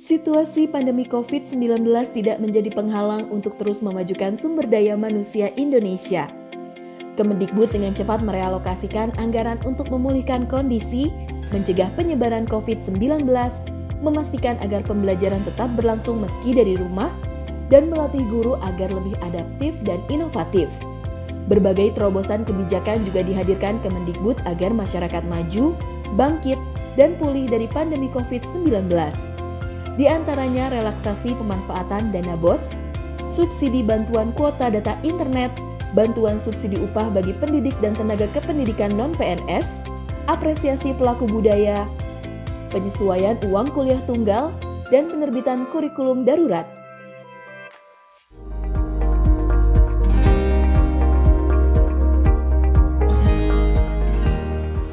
Situasi pandemi COVID-19 tidak menjadi penghalang untuk terus memajukan sumber daya manusia Indonesia. Kemendikbud dengan cepat merealokasikan anggaran untuk memulihkan kondisi, mencegah penyebaran COVID-19, memastikan agar pembelajaran tetap berlangsung meski dari rumah, dan melatih guru agar lebih adaptif dan inovatif. Berbagai terobosan kebijakan juga dihadirkan Kemendikbud agar masyarakat maju, bangkit, dan pulih dari pandemi COVID-19. Di antaranya relaksasi pemanfaatan dana BOS, subsidi bantuan kuota data internet, bantuan subsidi upah bagi pendidik dan tenaga kependidikan non-PNS, apresiasi pelaku budaya, penyesuaian uang kuliah tunggal, dan penerbitan kurikulum darurat.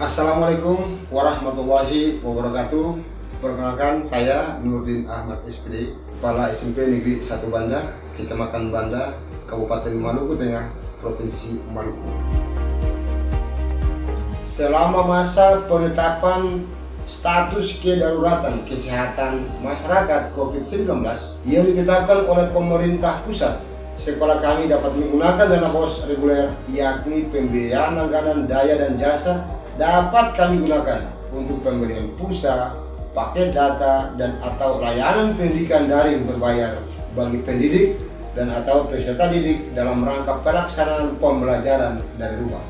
Assalamualaikum warahmatullahi wabarakatuh. Perkenalkan, saya Nurdin Ahmad SPD, Kepala SMP Negeri 1 Banda, Kecamatan Banda, Kabupaten Maluku Tengah, Provinsi Maluku. Selama masa penetapan status kedaruratan kesehatan masyarakat COVID-19 yang ditetapkan oleh pemerintah pusat, sekolah kami dapat menggunakan dana BOS reguler, yakni pembiayaan langganan daya dan jasa dapat kami gunakan untuk pembelian pulsa, paket data, dan atau layanan pendidikan daring berbayar bagi pendidik dan atau peserta didik dalam rangka pelaksanaan pembelajaran dari rumah.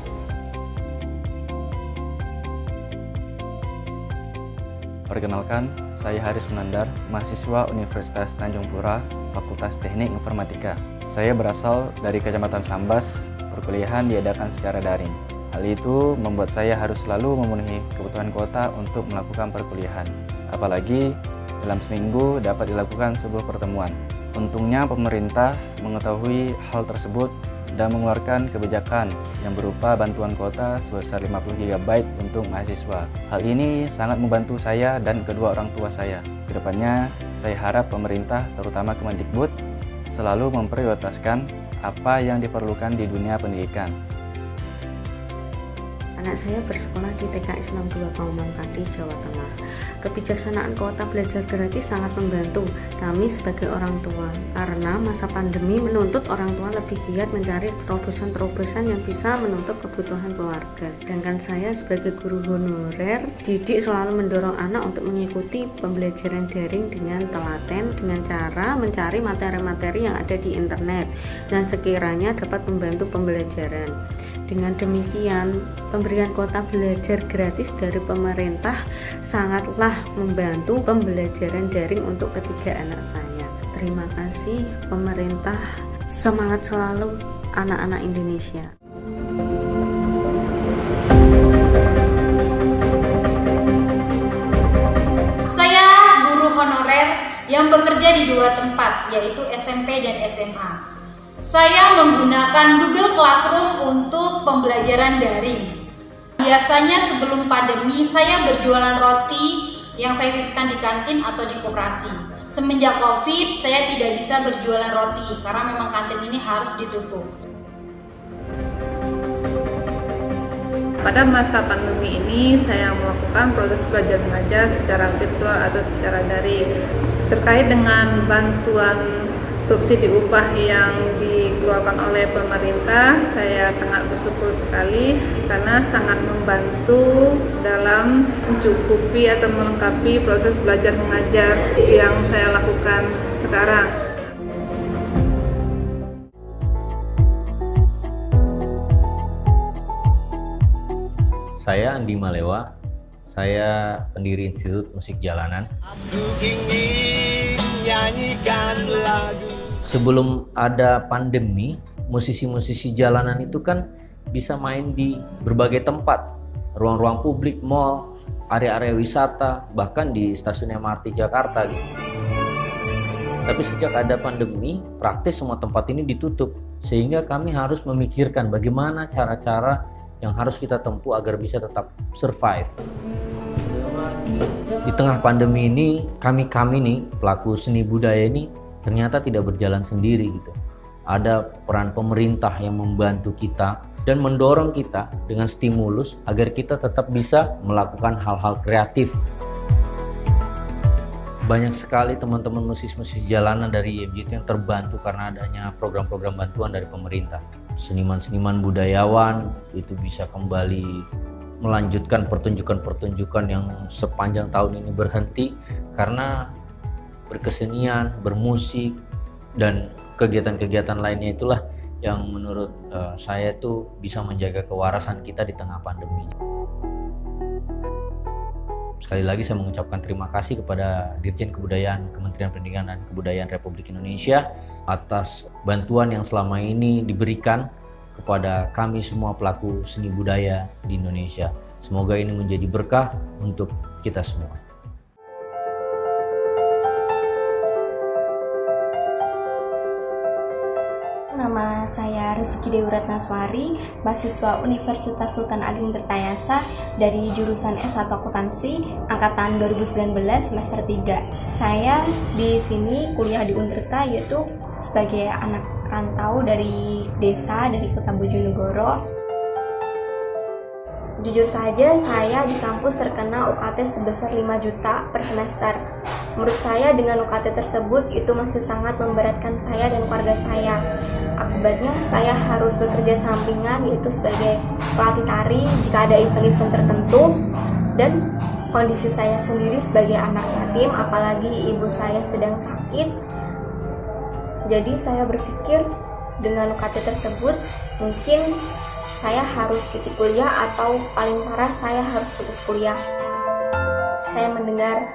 Perkenalkan, saya Haris Munandar, mahasiswa Universitas Tanjung Pura, Fakultas Teknik Informatika. Saya berasal dari Kecamatan Sambas, perkuliahan diadakan secara daring. Hal itu membuat saya harus selalu memenuhi kebutuhan kuota untuk melakukan perkuliahan. Apalagi dalam seminggu dapat dilakukan sebuah pertemuan. Untungnya pemerintah mengetahui hal tersebut dan mengeluarkan kebijakan yang berupa bantuan kuota sebesar 50 GB untuk mahasiswa. Hal ini sangat membantu saya dan kedua orang tua saya. Kedepannya, saya harap pemerintah, terutama Kemendikbud, selalu memprioritaskan apa yang diperlukan di dunia pendidikan. Anak saya bersekolah di TK Islam 2 Kauman Pati, Jawa Tengah. Kebijaksanaan kuota belajar gratis sangat membantu kami sebagai orang tua karena masa pandemi menuntut orang tua lebih giat mencari terobosan-terobosan yang bisa menutup kebutuhan keluarga. Sedangkan saya sebagai guru honorer didik selalu mendorong anak untuk mengikuti pembelajaran daring dengan telaten dengan cara mencari materi-materi yang ada di internet dan sekiranya dapat membantu pembelajaran. Dengan demikian, pemberian kuota belajar gratis dari pemerintah sangatlah membantu pembelajaran daring untuk ketiga anak saya. Terima kasih pemerintah, semangat selalu anak-anak Indonesia. Saya guru honorer yang bekerja di dua tempat, yaitu SMP dan SMA. Saya menggunakan Google Classroom untuk pembelajaran daring. Biasanya sebelum pandemi saya berjualan roti yang saya titipkan di kantin atau di koperasi. Semenjak COVID saya tidak bisa berjualan roti karena memang kantin ini harus ditutup. Pada masa pandemi ini saya melakukan proses belajar mengajar secara virtual atau secara daring. Terkait dengan bantuan subsidi upah yang dikeluarkan oleh pemerintah, saya sangat bersyukur sekali karena sangat membantu dalam mencukupi atau melengkapi proses belajar mengajar yang saya lakukan sekarang. Saya Andi Malewa, saya pendiri Institut Musik Jalanan. Aku ingin nyanyikan lagu. Sebelum ada pandemi, musisi-musisi jalanan itu kan bisa main di berbagai tempat, ruang-ruang publik, mall, area-area wisata, bahkan di stasiun MRT Jakarta gitu. Tapi sejak ada pandemi, praktis semua tempat ini ditutup, sehingga kami harus memikirkan bagaimana cara-cara yang harus kita tempuh agar bisa tetap survive. Di tengah pandemi ini, kami nih, pelaku seni budaya ini, ternyata tidak berjalan sendiri gitu. Ada peran pemerintah yang membantu kita dan mendorong kita dengan stimulus agar kita tetap bisa melakukan hal-hal kreatif. banyak sekali teman-teman musisi jalanan dari IMJ itu yang terbantu karena adanya program-program bantuan dari pemerintah. Seniman-seniman budayawan itu bisa kembali melanjutkan pertunjukan-pertunjukan yang sepanjang tahun ini berhenti karena berkesenian, bermusik, dan kegiatan-kegiatan lainnya itulah yang menurut saya tuh bisa menjaga kewarasan kita di tengah pandemi. Sekali lagi saya mengucapkan terima kasih kepada Dirjen Kebudayaan Kementerian Pendidikan dan Kebudayaan Republik Indonesia atas bantuan yang selama ini diberikan kepada kami semua pelaku seni budaya di Indonesia. Semoga ini menjadi berkah untuk kita semua. Nama saya Rezeki Dewi Ratnaswari, mahasiswa Universitas Sultan Ageng Tirtayasa dari jurusan S1 Akuntansi angkatan 2019 semester 3. Saya di sini kuliah di Untirta yaitu sebagai anak rantau dari desa, dari Kota Bojonegoro. Jujur saja, saya di kampus terkena UKT sebesar 5 juta per semester. Menurut saya dengan UKT tersebut itu masih sangat memberatkan saya dan keluarga saya. Akibatnya saya harus bekerja sampingan yaitu sebagai pelatih tari jika ada event-event tertentu, dan kondisi saya sendiri sebagai anak yatim, apalagi ibu saya sedang sakit. Jadi saya berpikir dengan UKT tersebut mungkin saya harus cuti kuliah atau paling parah saya harus putus kuliah. Saya mendengar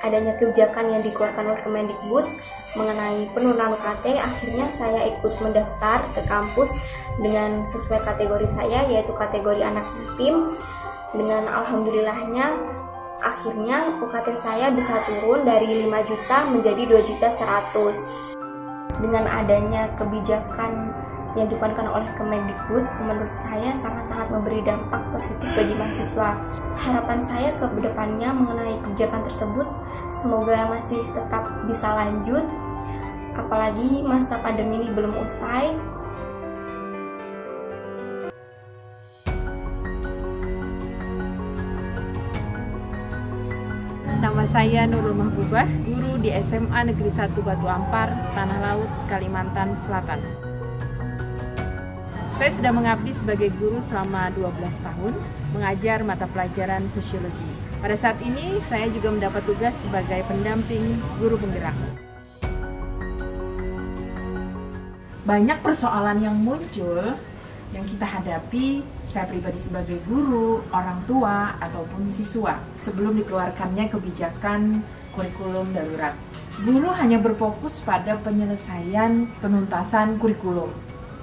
adanya kebijakan yang dikeluarkan oleh Kemendikbud mengenai penurunan UKT, akhirnya saya ikut mendaftar ke kampus dengan sesuai kategori saya, yaitu kategori anak yatim. Dengan alhamdulillahnya akhirnya UKT saya bisa turun dari 5 juta menjadi 2.100.000. Dengan adanya kebijakan yang dikeluarkan oleh Kemendikbud, menurut saya sangat-sangat memberi dampak positif bagi mahasiswa. Harapan saya ke depannya mengenai kebijakan tersebut semoga masih tetap bisa lanjut, apalagi masa pandemi ini belum usai. Nama saya Nurul Mahbubah, guru di SMA Negeri 1 Batu Ampar, Tanah Laut, Kalimantan Selatan. Saya sudah mengabdi sebagai guru selama 12 tahun, mengajar mata pelajaran sosiologi. Pada saat ini, saya juga mendapat tugas sebagai pendamping guru penggerak. Banyak persoalan yang muncul yang kita hadapi, saya pribadi sebagai guru, orang tua, ataupun siswa, sebelum dikeluarkannya kebijakan kurikulum darurat. Guru hanya berfokus pada penyelesaian penuntasan kurikulum,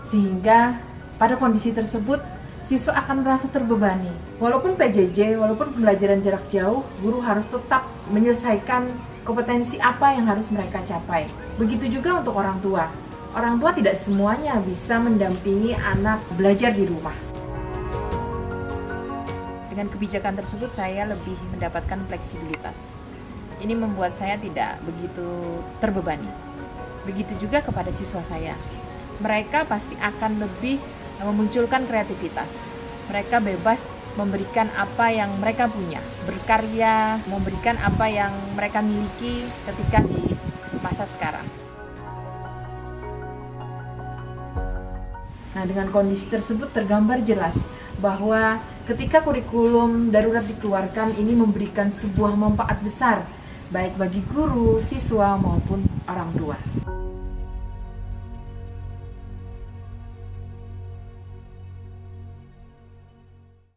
sehingga pada kondisi tersebut, siswa akan merasa terbebani. Walaupun PJJ, walaupun pembelajaran jarak jauh, guru harus tetap menyelesaikan kompetensi apa yang harus mereka capai. Begitu juga untuk orang tua. Orang tua tidak semuanya bisa mendampingi anak belajar di rumah. Dengan kebijakan tersebut, saya lebih mendapatkan fleksibilitas. Ini membuat saya tidak begitu terbebani. Begitu juga kepada siswa saya. Mereka pasti akan lebih memunculkan kreativitas. Mereka bebas memberikan apa yang mereka punya, berkarya, memberikan apa yang mereka miliki ketika di masa sekarang. Nah, dengan kondisi tersebut tergambar jelas bahwa ketika kurikulum darurat dikeluarkan, ini memberikan sebuah manfaat besar baik bagi guru, siswa maupun orang tua.